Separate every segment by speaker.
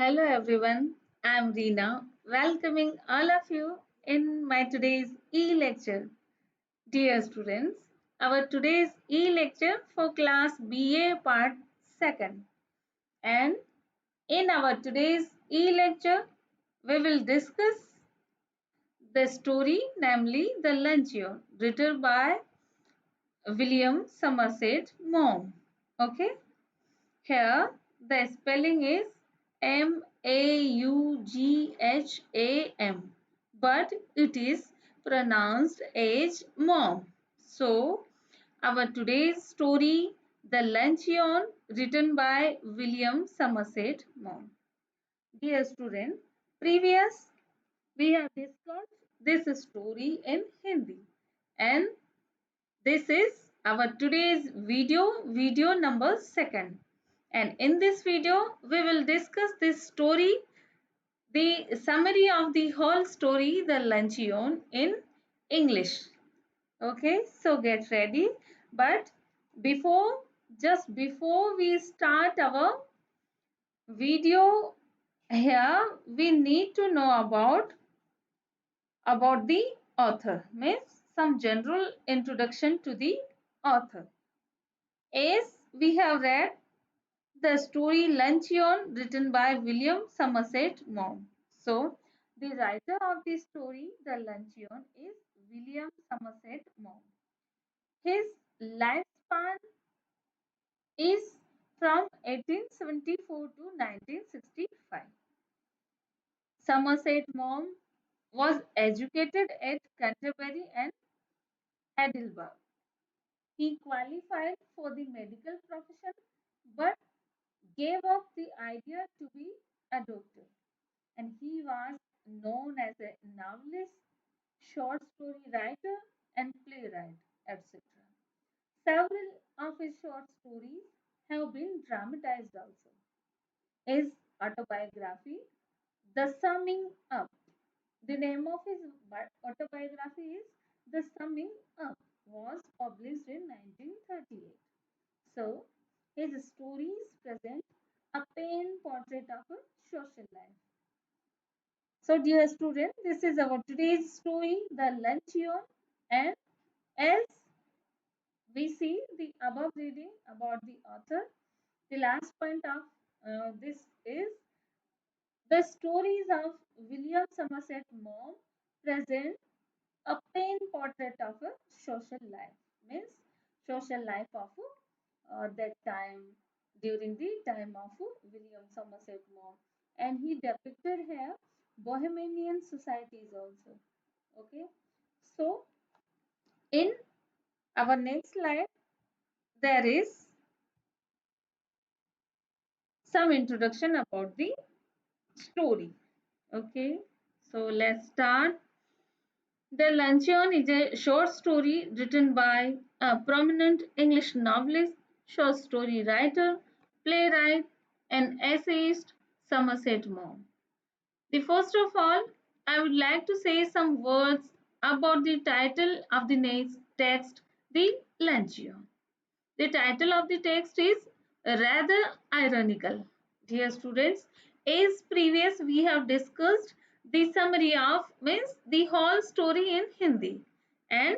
Speaker 1: Hello everyone, I'm Reena, welcoming all of you in my today's e-lecture. Dear students, our today's e-lecture for class BA part 2nd. And in our today's e-lecture, we will discuss the story, namely The Luncheon, written by William Somerset Maugham. Okay, here the spelling is Maugham, but it is pronounced as mom. So, our today's story, The Luncheon, written by William Somerset Maugham. Dear student, previous we have discussed this story in Hindi, and this is our today's video number 2nd. And in this video, we will discuss this story, the summary of the whole story, The Luncheon, in English. Okay, so get ready. But before, just before we start our video here, we need to know about the author, means some general introduction to the author. As we have read the story Luncheon, written by William Somerset Maugham. So, the writer of the story, The Luncheon, is William Somerset Maugham. His lifespan is from 1874 to 1965. Somerset Maugham was educated at Canterbury and Edinburgh. He qualified for the medical profession but gave up the idea to be a doctor, and he was known as a novelist, short story writer, and playwright, etc. Several of his short stories have been dramatized also. His autobiography, The Summing Up, the name of his autobiography is The Summing Up, was published in 1938. So, his stories present a pen portrait of a social life. So, dear student, this is our today's story, The Luncheon, and as we see the above reading about the author, the last point of this is the stories of William Somerset Maugham present a pen portrait of a social life, means social life of that time, during the time of William Somerset Maugham, and he depicted here Bohemian societies also. Okay, so in our next slide there is some introduction about the story. Okay, so let's start. The Luncheon is a short story written by a prominent English novelist, short story writer, playwright, and essayist Somerset Maugham. The first of all, I would like to say some words about the title of the next text, The Luncheon. The title of the text is rather ironical. Dear students, as previous we have discussed the summary of, means the whole story in Hindi, and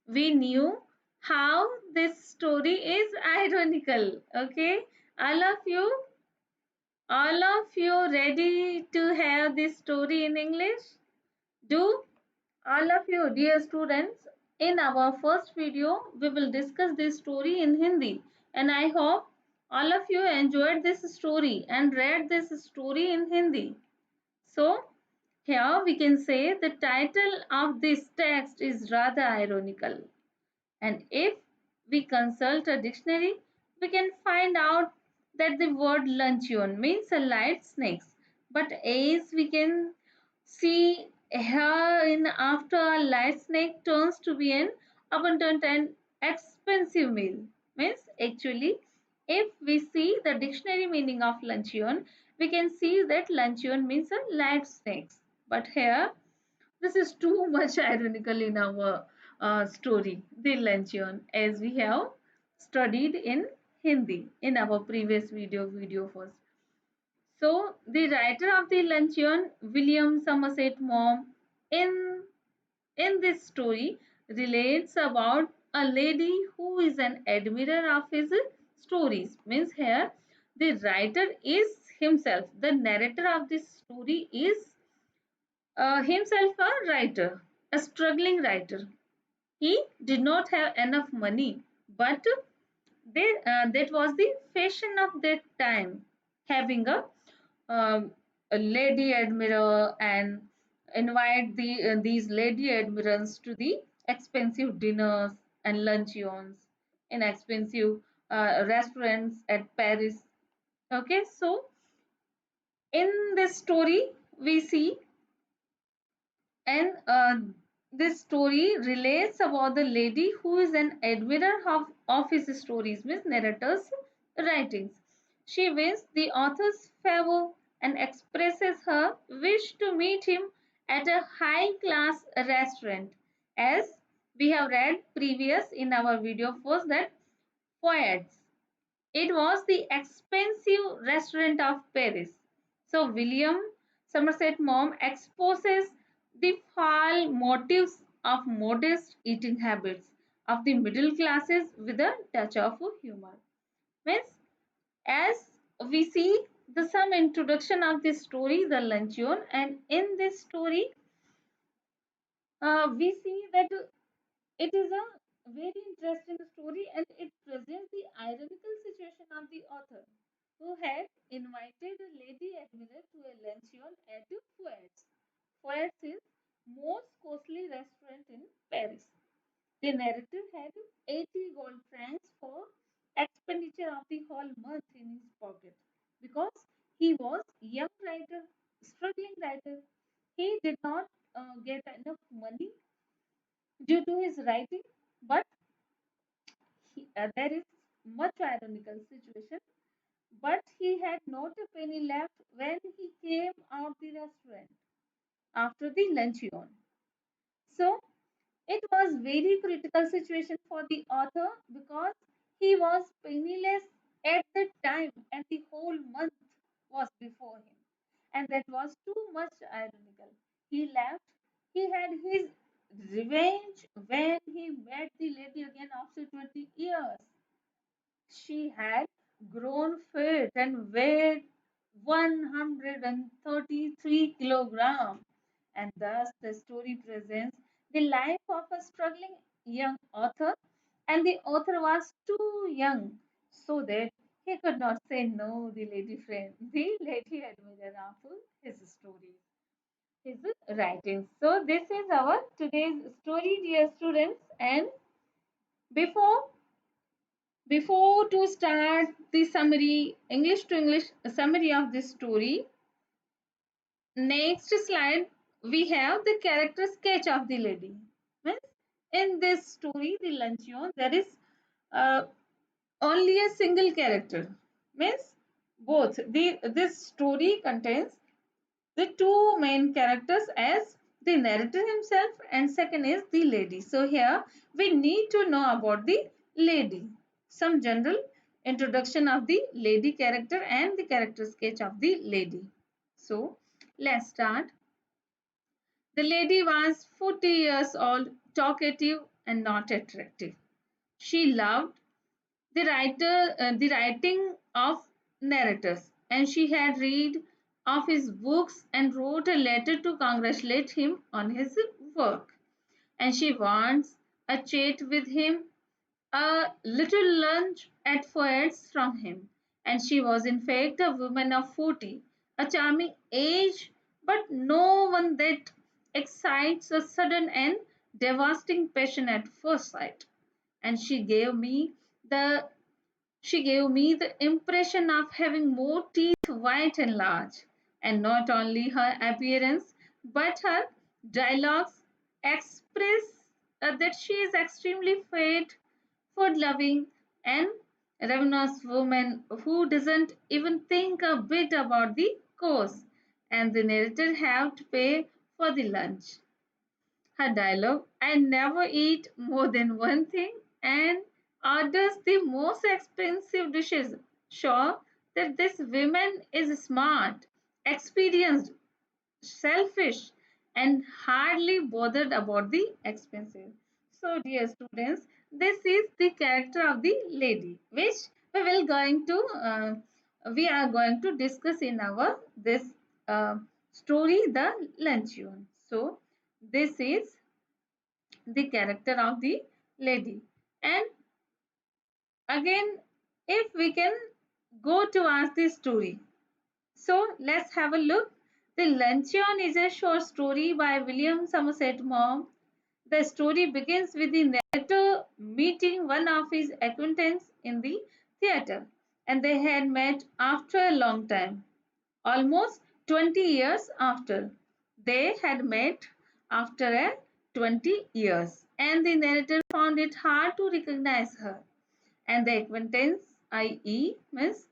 Speaker 1: we knew how this story is ironical. Okay, all of you, all of you ready to have this story in English? Do all of you, dear students, in our first video, we will discuss this story in Hindi, and I hope all of you enjoyed this story and read this story in Hindi. So, here we can say the title of this text is rather ironical, and if we consult a dictionary, we can find out that the word luncheon means a light snacks. But as we can see here, in after a light snack turns to be an abundant and expensive meal. Means actually, if we see the dictionary meaning of luncheon, we can see that luncheon means a light snacks. But here this is too much ironical in our story, the luncheon, as we have studied in Hindi in our previous video first. So the writer of the Luncheon, William Somerset Maugham, in in this story relates about a lady who is an admirer of his stories. Means here the writer is himself. The narrator of this story is himself a writer, a struggling writer. He did not have enough money, but that was the fashion of that time, having a lady admirer and invite these lady admirers to the expensive dinners and luncheons in expensive restaurants at Paris. Okay, so in this story we see and this story relates about the lady who is an admirer of his stories, means narrator's writings. She wins the author's favor and expresses her wish to meet him at a high class restaurant. As we have read previous in our video first that poets. It was the expensive restaurant of Paris. So William Somerset Maugham exposes the foul motives of modest eating habits of the middle classes with a touch of humor. Means, as we see the some introduction of this story, the luncheon, and in this story, we see that it is a very interesting story and it presents the ironical situation of the author who had invited a lady admirer to a luncheon at Fouet's. Fouet's is most costly restaurant in Paris. The narrator had 80 gold francs for expenditure of the whole month in his pocket because he was young writer, struggling writer. He did not get enough money due to his writing, but there is much ironical situation. But he had not a penny left when he came out the restaurant after the luncheon. So it was very critical situation for the author because he was penniless at the time and the whole month was before him. And that was too much ironical. He left, he had his revenge when he met the lady again after 20 years. She had grown fat and weighed 133 kilograms. And thus the story presents the life of a struggling young author, and the author was too young so that he could not say no the lady friend, the lady admirer of his stories, his writings. So this is our today's story, dear students. And before to start the summary, English to English summary of this story, next slide we have the character sketch of the lady. Means in this story, the luncheon, there is uh, only a single character. Means both the this story contains the two main characters as the narrator himself and second is the lady. So here we need to know about the lady, some general introduction of the lady character and the character sketch of the lady. So let's start. The lady was 40 years old, talkative and not attractive. She loved the writing of narrators, and she had read of his books and wrote a letter to congratulate him on his work. And she wants a chat with him, a little lunch at first from him. And she was in fact a woman of 40, a charming age, but no one that excites a sudden and devastating passion at first sight. And the she gave me the impression of having more teeth, white and large. And not only her appearance, but her dialogues express that she is extremely fat, food loving, and ravenous woman who doesn't even think a bit about the cost. And the narrator have to pay for the lunch. Her dialogue, I never eat more than one thing, and orders the most expensive dishes. Sure, that this woman is smart, experienced, selfish, and hardly bothered about the expenses. So, dear students, this is the character of the lady, which we will going to we are going to discuss in our this uh, story, the luncheon. So, this is the character of the lady, and again, if we can go to ask the story. So let's have a look. The Luncheon is a short story by William Somerset Maugham. The story begins with the narrator meeting one of his acquaintances in the theatre, and they had met after a long time, almost 20 years after. They had met after a 20 years, and the narrator found it hard to recognize her, and the acquaintance, i.e., Miss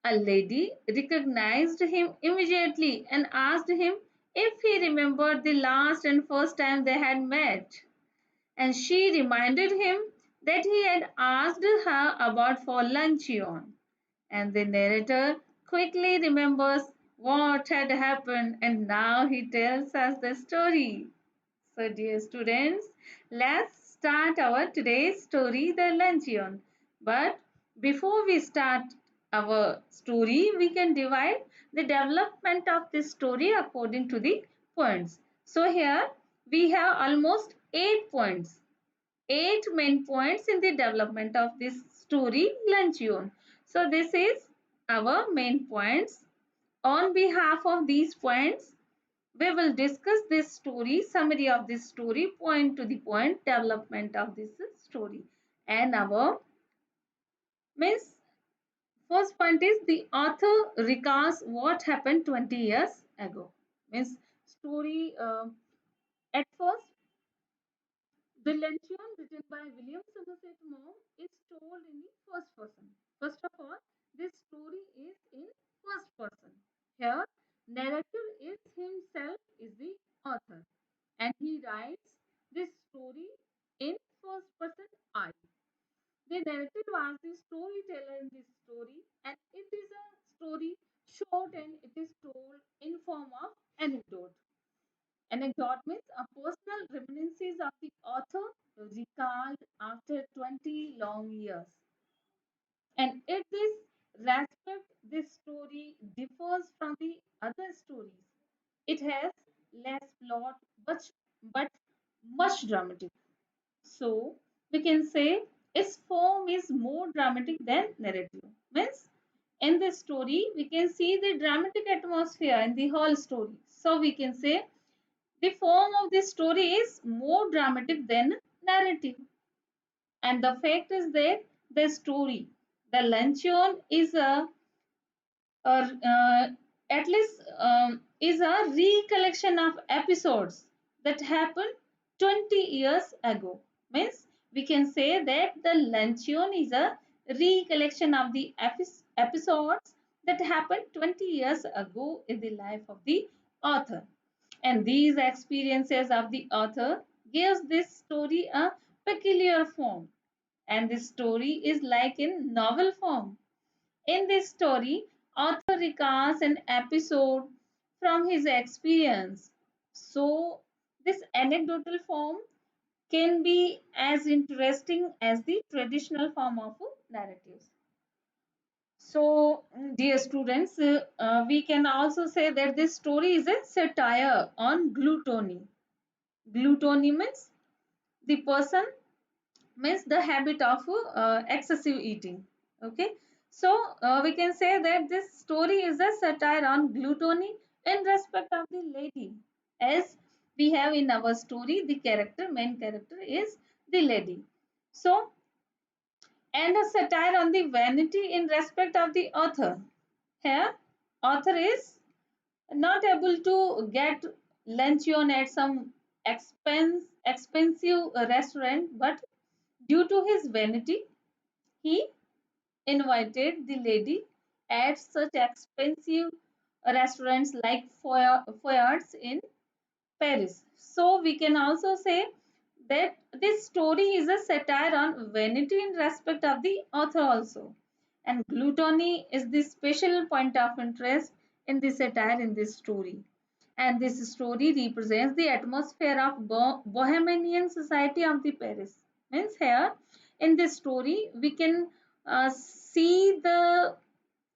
Speaker 1: a lady, recognized him immediately and asked him if he remembered the last and first time they had met. And she reminded him that he had asked her about for luncheon. And the narrator quickly remembers what had happened, and now he tells us the story. So, dear students, let's start our today's story, The Luncheon. But before we start our story, we can divide the development of this story according to the points. So, here we have almost 8 points, 8 main points in the development of this story, Luncheon. So, this is our main points. On behalf of these points, we will discuss this story, summary of this story, point to the point, development of this story. And our means first point is the author recalls what happened 20 years ago. Means story at first, the Luncheon written by William Somerset Maugham is told in the first person. First of all, this story is in first person. Here, narrator is himself is the author, and he writes this story in first person I. The narrative was the storyteller in this story, and it is a story short and it is told in form of anecdote. Anecdote means a personal reminiscences of the author recalled after 20 long years. And in this respect, this story differs from the other stories. It has less plot but much dramatic. So we can say its form is more dramatic than narrative. Means in this story we can see the dramatic atmosphere in the whole story. So we can say the form of this story is more dramatic than narrative. And the fact is that the story, the luncheon is a or at least is a recollection of episodes that happened 20 years ago. Means we can say that the luncheon is a recollection of the episodes that happened 20 years ago in the life of the author. And these experiences of the author gives this story a peculiar form. And this story is like in novel form. In this story, author recounts an episode from his experience. So, this anecdotal form can be as interesting as the traditional form of narratives. So, dear students, we can also say that this story is a satire on gluttony. Gluttony means the person means the habit of excessive eating. Okay, so we can say that this story is a satire on gluttony in respect of the lady, as we have in our story the character, main character is the lady. So, and a satire on the vanity in respect of the author. Here author is not able to get luncheon at some expensive restaurant, but due to his vanity he invited the lady at such expensive restaurants like Foyards in Paris. So we can also say that this story is a satire on vanity in respect of the author also. And gluttony is the special point of interest in the satire in this story. And this story represents the atmosphere of Bohemian society of the Paris. Means here in this story we can see the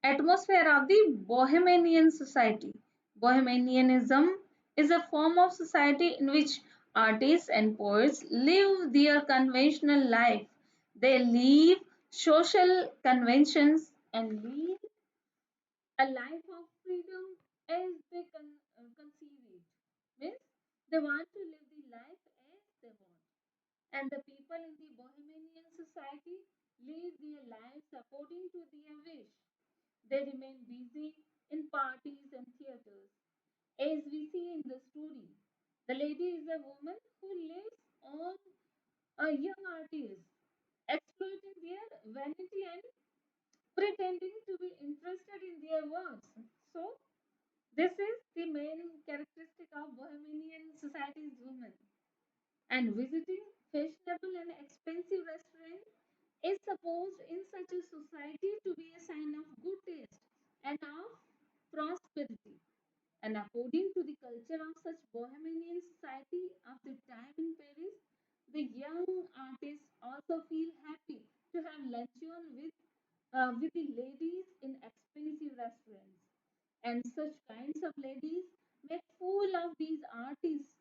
Speaker 1: atmosphere of the Bohemian society. Bohemianism is a form of society in which artists and poets live their conventional life. They leave social conventions and lead a life of freedom as they conceive it. Means they want to live the life as they want. And the people in the Bohemian society live their lives according to their wish. They remain busy in parties and theaters. As we see in the story, the lady is a woman who lives on a young artist, exploiting their vanity and pretending to be interested in their works. So, this is the main characteristic of Bohemian society's women. And visiting fashionable and expensive restaurants is supposed in such a society to be a sign of good taste and of prosperity. And according to the culture of such Bohemian society of the time in Paris, the young artists also feel happy to have luncheon with the ladies in expensive restaurants. And such kinds of ladies make fool of these artists.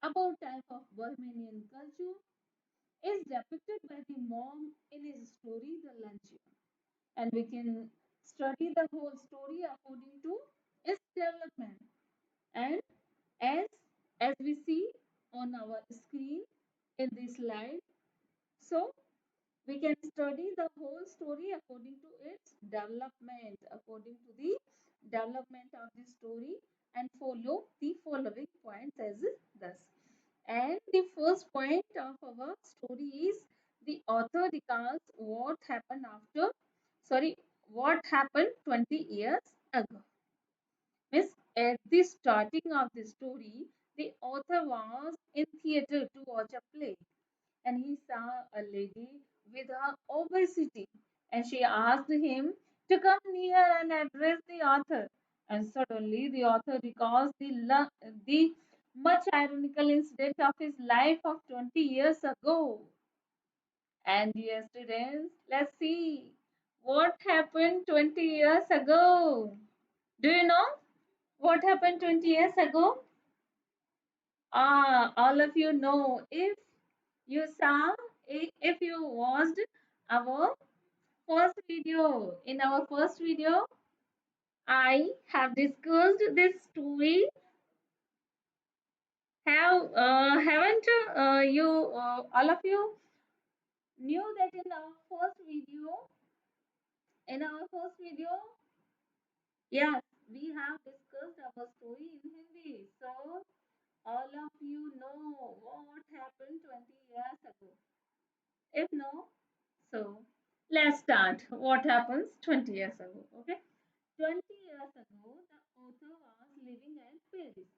Speaker 1: About type of Bohemian culture is depicted by the mom in his story, The Luncheon. And we can study the whole story according to its development. And as as we see on our screen in this slide, so we can study the whole story according to its development, according to the development of the story, and follow the following points as thus. And the first point of our story is the author recalls what happened 20 years ago. Miss, at the starting of the story, the author was in theater to watch a play and he saw a lady with her obesity and she asked him to come near and address the author. And suddenly the author recalls the much ironical incident of his life of 20 years ago. And dear students, let's see what happened 20 years ago. Do you know what happened 20 years ago? All of you know you saw, if you watched our first video. In our first video, I have discussed this story. Haven't you, all of you knew that in our first video, yes, we have discussed our story in Hindi. So, all of you know what happened 20 years ago. If no, so let's start. What happens 20 years ago? Okay. 20 years ago, the author was living in Paris.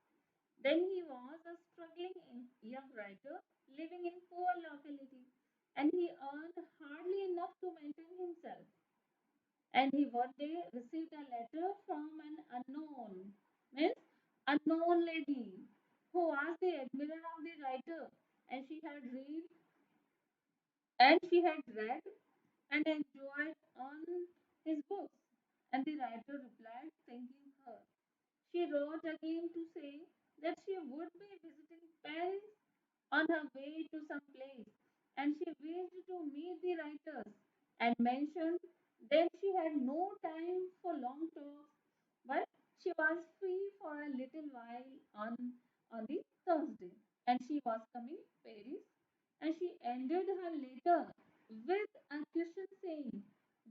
Speaker 1: Then he was a struggling young writer living in poor locality and he earned hardly enough to maintain himself. And he one day received a letter from an means unknown lady who was the admirer of the writer and she had read and enjoyed on his books. And the writer replied, thanking her. She wrote again to say that she would be visiting Paris on her way to some place and she wished to meet the writers and mentioned that she had no time for long talks but she was free for a little while on the Thursday and she was coming to Paris and she ended her letter with a question saying,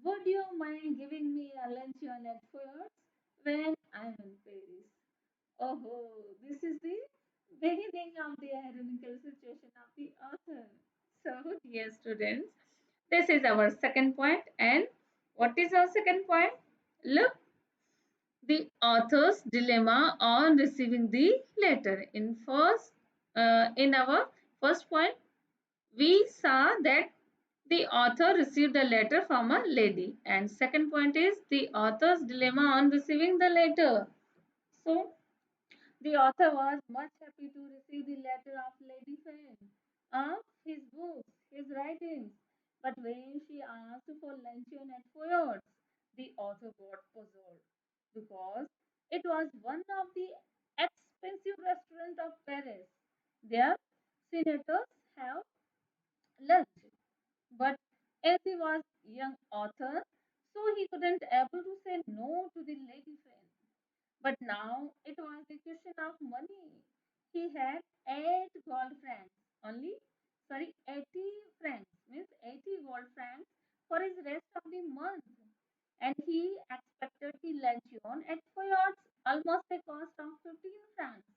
Speaker 1: would you mind giving me a luncheon at first when I'm in Paris? Oh, this is the beginning of the ironical situation of the author. So, dear students, this is our second point. And what is our second point? Look, the author's dilemma on receiving the letter. In our first point, we saw that The author received a letter from a lady. And second point is the author's dilemma on receiving the letter. So the author was much happy to receive the letter of Lady Fame of his books, his writings. But when she asked for luncheon at Feuer's, the author got puzzled because it was one of the expensive restaurants of Paris. There, senators have lunch. But as he was young author, so he couldn't able to say no to the lady friend. But now it was a question of money. He had 8 gold francs only, sorry, 80 francs means 80 gold francs for his rest of the month, and he expected the luncheon at Fayot's almost a cost of 15 francs,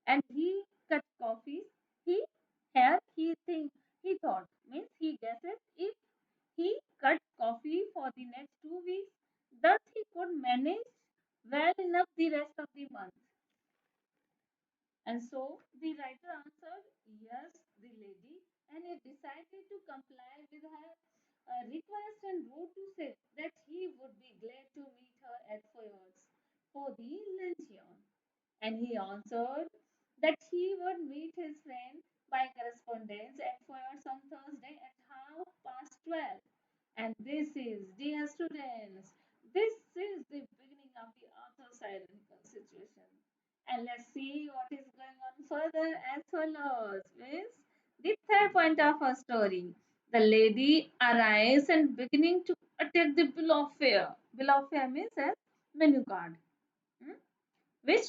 Speaker 1: and he cut coffees. He here he thought means he guesses if he cut coffee for the next 2 weeks, thus he could manage well enough the rest of the month. And so the writer answered yes, the lady, and he decided to comply with her request and wrote to say that he would be glad to meet her at Fayot's for the luncheon. And he answered that he would meet his friend by correspondence at Fayot's on Thursday at 12:30. And this is, dear students, this is the beginning of the author's ironical situation. And let's see what is going on further as follows. Means the third point of our story. The lady arrives and beginning to attack the bill of fare. Bill of fare means as menu card, hmm, which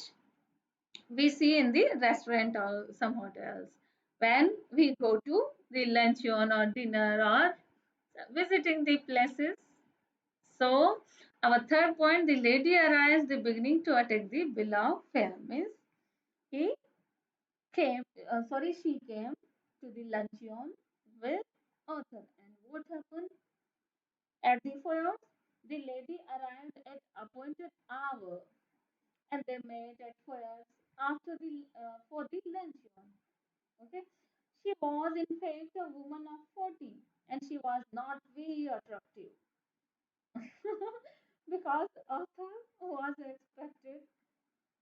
Speaker 1: we see in the restaurant or some hotels. When we go to the luncheon or dinner or visiting the places, so our third point, the lady arrives the beginning to attack the bill of fare means he came, she came to the luncheon with author. And what happened at the foyer? The lady arrived at appointed hour, and they met at foyer after the for the luncheon. Okay, she was in fact a woman of 40, and she was not very attractive because author was expected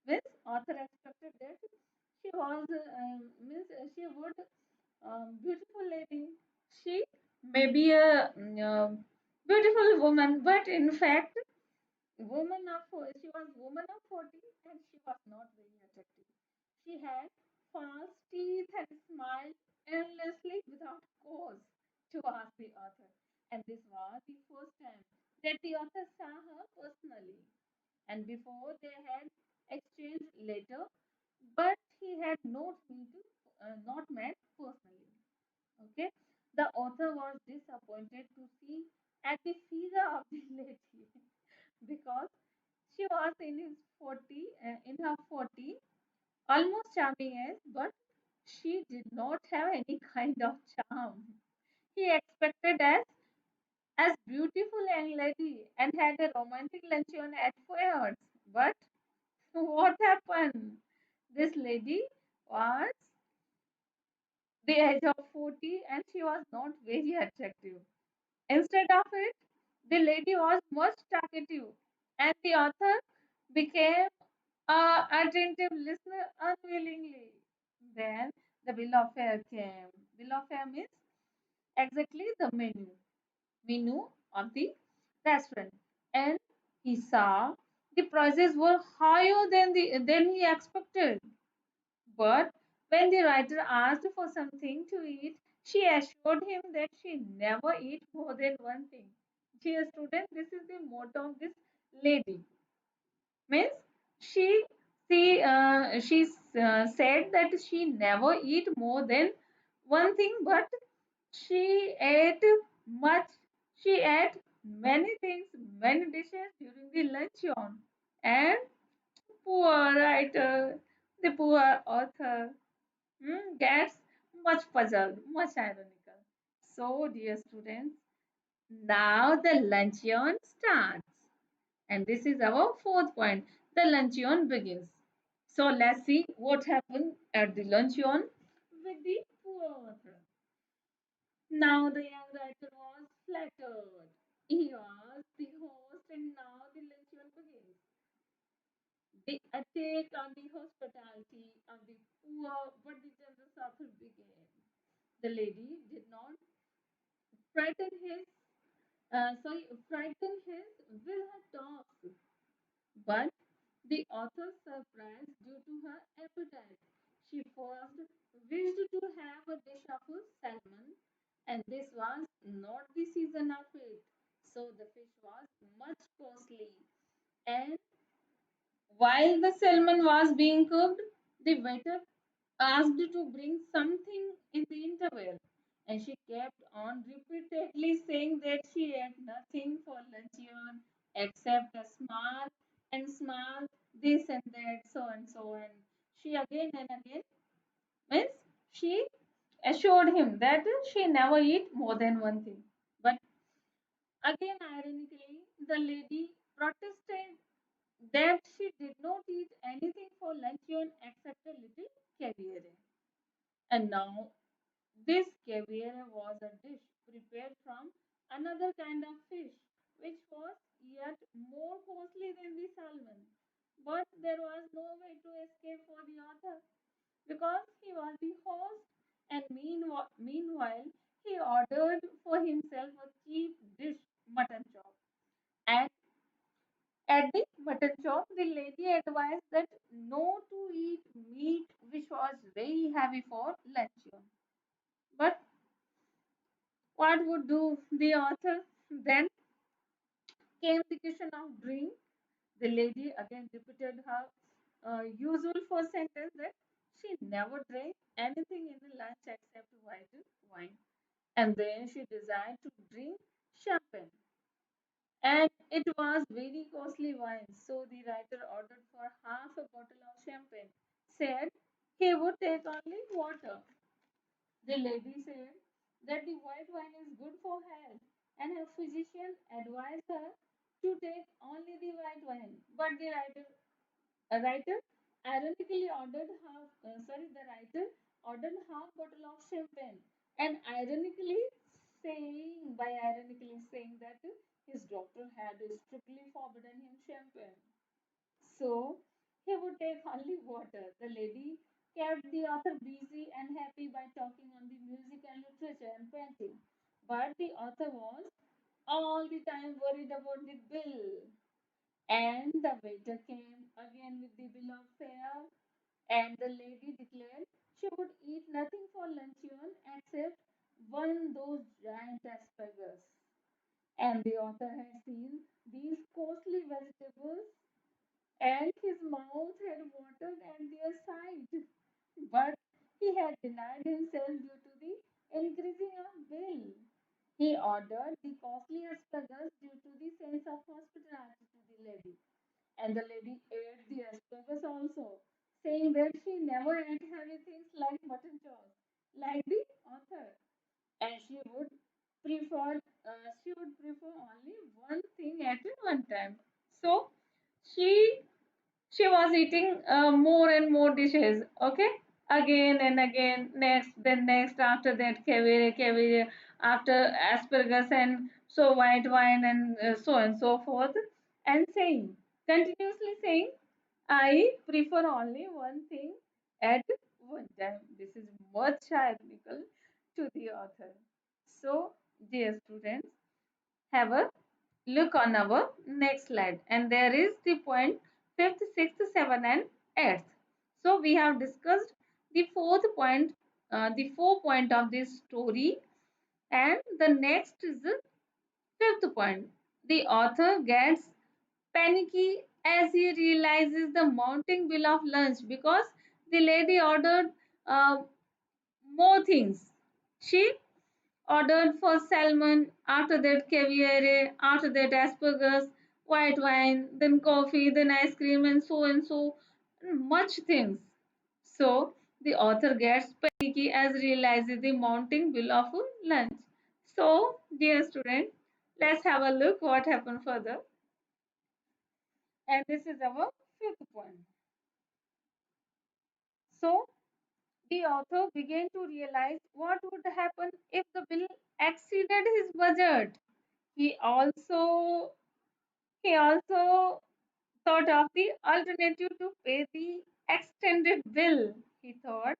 Speaker 1: means author expected that she was means she would beautiful lady. She may be a beautiful woman, but in fact, she was woman of 40 and she was not very attractive. She had false teeth and smiled endlessly without cause to ask the author. And this was the first time that the author saw her personally. And before they had exchanged letter, but he had not met personally. Okay, the author was disappointed to see at the figure of the lady because she was in his 40, in her 40, almost charming age, but she did not have any kind of charm. He expected as beautiful young lady and had a romantic luncheon at Fayard's. But what happened? This lady was the age of 40 and she was not very attractive. Instead of it, the lady was much talkative and the author became a attentive listener unwillingly. Then the bill of fare came. Bill of fare means exactly the menu of the restaurant. And he saw the prices were higher than he expected. But when the writer asked for something to eat, she assured him that she never eat more than one thing. Dear student, this is the motto of this lady. Means she she said that she never eat more than one thing, but she ate much. She ate many things, many dishes during the luncheon. And poor writer, the poor author, gets much puzzled, much ironical. So, dear students, now the luncheon starts. And this is our fourth point. The luncheon begins. So, let's see what happened at the luncheon with the poor author. Now the young writer was flattered. He was the host, and now the luncheon begins. The attack on the hospitality of the poor but the generous author began. The lady did not frighten his frighten his with her talk, but the author's surprise due to her appetite. She first wished to have a dish of salmon, and this was not the season of it, so the fish was much costly. And while the salmon was being cooked, the waiter asked to bring something in the interval, and she kept on repeatedly saying that she had nothing for luncheon except a small and small this and that, so and so. And she again and again means she assured him that she never eat more than one thing. But again, ironically, the lady protested that she did not eat anything for luncheon except a little caviar. And now this caviar was a dish prepared from another kind of fish, which was yet more costly than the salmon. But there was no way to escape for the author because he was the host, and meanwhile he ordered for himself a cheap dish, mutton chop. And at the mutton chop, the lady advised that no to eat meat which was very heavy for luncheon. But what would do the author? Then came the question of drink. The lady again repeated her usual first sentence that she never drank anything in the lunch except white wine. And then she desired to drink champagne. And it was very costly wine, so the writer ordered for half a bottle of champagne, said he would take only water. The lady said that the white wine is good for health, and her physician advised her to take only the white wine. But the writer ironically ordered the writer ordered half bottle of champagne, and ironically saying that his doctor had strictly forbidden him champagne. So he would take only water. The lady kept the author busy and happy by talking on the music and literature and painting. But the author was all the time worried about the bill. And the waiter came again with the bill of fare, and the lady declared she would eat nothing for luncheon except one those giant asparagus. And the author had seen these costly vegetables and his mouth had watered at their sight. But he had denied himself due to the increasing of bill. He ordered the costly asparagus due to the sense of hospitality to the lady. And the lady ate the asparagus also, saying that she never ate heavy things like mutton chops, like the author. And she would prefer only one thing at one time. So she she was eating more and more dishes, okay, again and again, next then next, after that caviar, after asparagus, and so white wine, and so and so forth, and saying continuously saying, I prefer only one thing at one time. This is much ironical to the author. So dear students, have a look on our next slide, and there is the point fifth, sixth, seventh, and eighth. So we have discussed the fourth point, the 4 point of this story, and the next is the fifth point. The author gets panicky as he realizes the mounting bill of lunch because the lady ordered uh, more things. She ordered for salmon, after that caviare, after that asparagus, white wine, then coffee, then ice cream, and so, much things. So the author gets panicky as realizes the mounting bill of lunch. So, dear student, let's have a look what happened further. And this is our fifth point. So the author began to realize what would happen if the bill exceeded his budget. He also he also thought of the alternative to pay the extended bill. He thought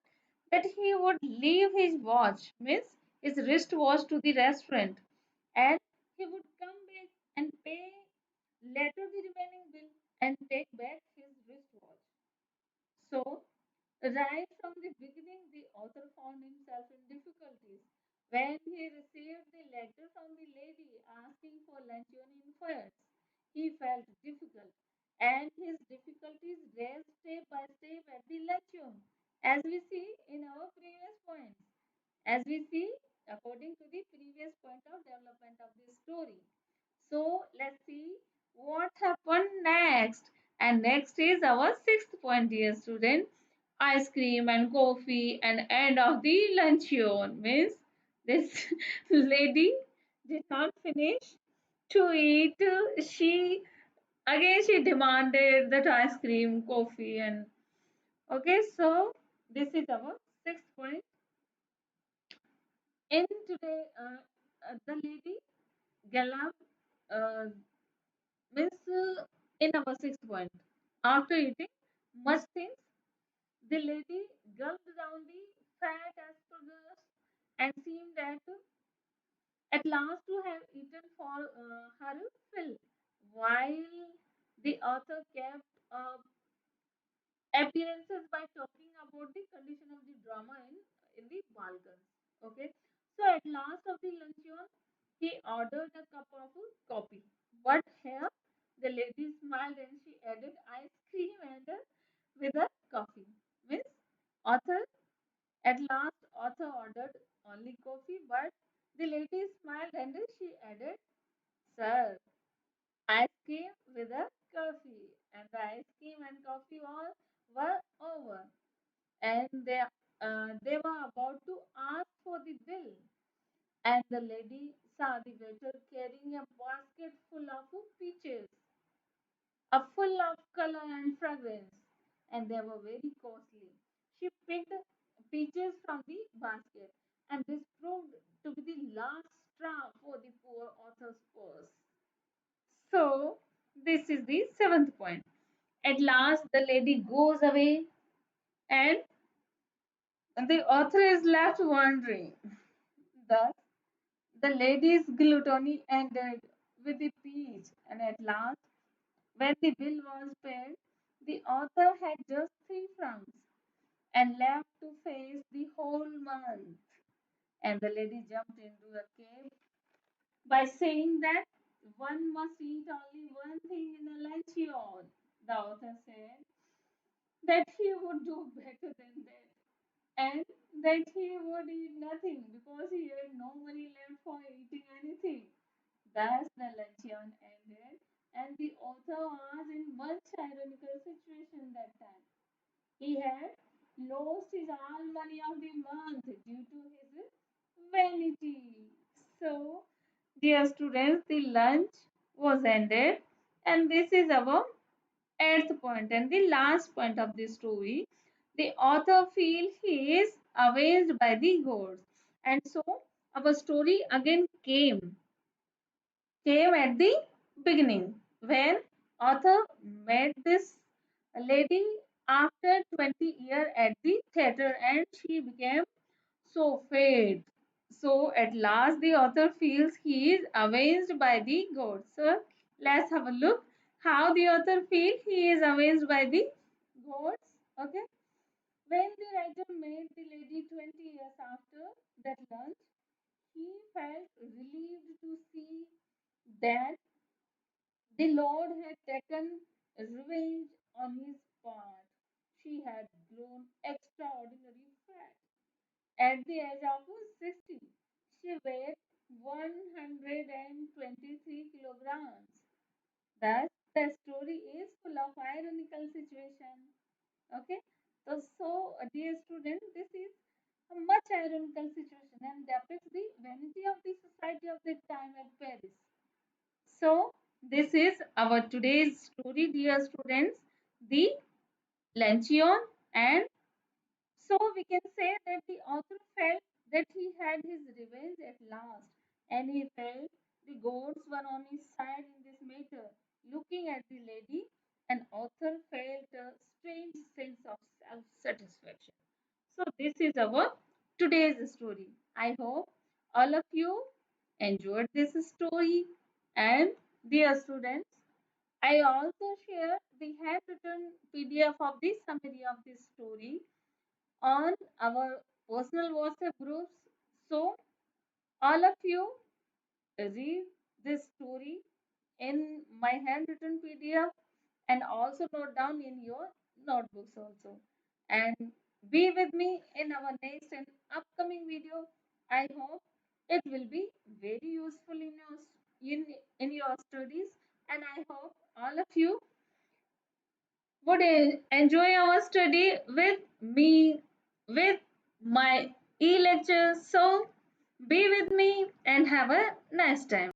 Speaker 1: that he would leave his watch, means his wristwatch, to the restaurant, and he would come back and pay later the remaining bill and take back his wristwatch. So, right from the beginning, the author found himself in difficulties. When he received the letter from the lady asking for luncheon in Fairs, he felt difficult, and his difficulties raised step by step at the luncheon, as we see in our previous points. As we see, according to the previous point of development of this story. So let's see what happened next. And next is our sixth point, dear student. Ice cream and coffee and end of the luncheon means this lady did not finish to eat. She demanded that ice cream, coffee, and okay. So this is our sixth point. In today, the lady Galab uh, means in our sixth point. After eating much things, the lady gulped down the fat asparagus and seemed at last to have eaten for her fill, while the author kept up appearances by talking about the condition of the drama in the Balkans. Okay, so at last of the luncheon, he ordered a cup of coffee. But here, the lady smiled and she added ice cream and with a coffee. Means author at last author ordered only coffee, but the lady smiled and she added, "Sir, ice cream with a coffee." And the ice cream and coffee all were over, and they were about to ask for the bill, and the lady saw the waiter carrying a basket full of peaches, full of color and fragrance, and they were very costly. She picked peaches from the basket, and this proved to be the last straw for the poor author's purse. So, this is the seventh point. At last, the lady goes away, and the author is left wondering. Thus, the lady's gluttony ended with the peach, and at last, when the bill was paid, the author had just 3 francs and left to face the whole month. And the lady jumped into a cave by saying that one must eat only one thing in a luncheon. The author said that he would do better than that and that he would eat nothing because he had no money left for eating anything. Thus, the luncheon ended, and the author was in much ironical situation that time. He had lost his all money of the month due to his vanity. So, dear students, the lunch was ended, and this is our eighth point and the last point of the story. The author feels he is avenged by the gods, and so our story again came at the beginning when author met this lady after 20 years at the theater, and she became so fade. So at last the author feels he is avenged by the gods. So let's have a look how the author feels he is avenged by the gods. Okay. When the writer met the lady 20 years after that lunch, he felt relieved to see that the Lord had taken revenge on his part. She had grown extraordinarily fat. At the age of 60, she weighed 123 kilograms. Thus, the story is full of ironical situation. Okay, so dear student, this is a much ironical situation and depicts the vanity of the society of the time at Paris. So, this is our today's story, dear students, the Luncheon and So we can say that the author felt that he had his revenge at last, and he felt the gods were on his side in this matter. Looking at the lady, an author felt a strange sense of self satisfaction. So, this is our today's story. I hope all of you enjoyed this story. And dear students, I also share the handwritten PDF of the summary of this story on our personal WhatsApp groups. So, all of you read this story in my handwritten PDF and also note down in your notebooks also. And be with me in our next and upcoming video. I hope it will be very useful in your studies, and I hope all of you would enjoy our study with me, with my e-lectures. So be with me and have a nice time.